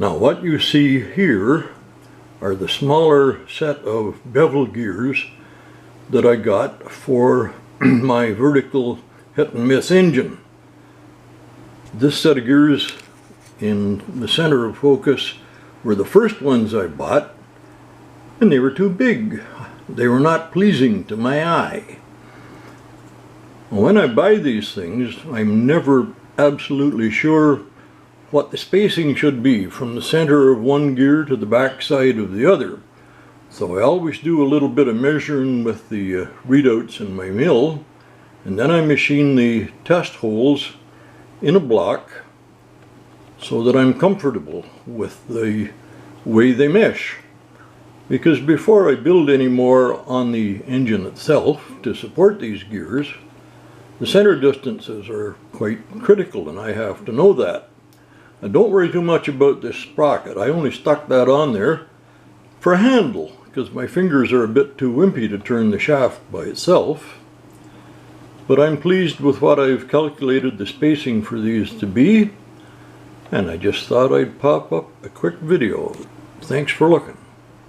Now what you see here are the smaller set of bevel gears that I got for my vertical hit and miss engine. This set of gears in the center of focus were the first ones I bought, and they were too big. They were not pleasing to my eye. When I buy these things, I'm never absolutely sure what the spacing should be from the center of one gear to the back side of the other. So I always do a little bit of measuring with the readouts in my mill, and then I machine the test holes in a block so that I'm comfortable with the way they mesh. Because before I build any more on the engine itself to support these gears, the center distances are quite critical, and I have to know that. Now don't worry too much about this sprocket. I only stuck that on there for a handle because my fingers are a bit too wimpy to turn the shaft by itself. But I'm pleased with what I've calculated the spacing for these to be, and I just thought I'd pop up a quick video. Thanks for looking.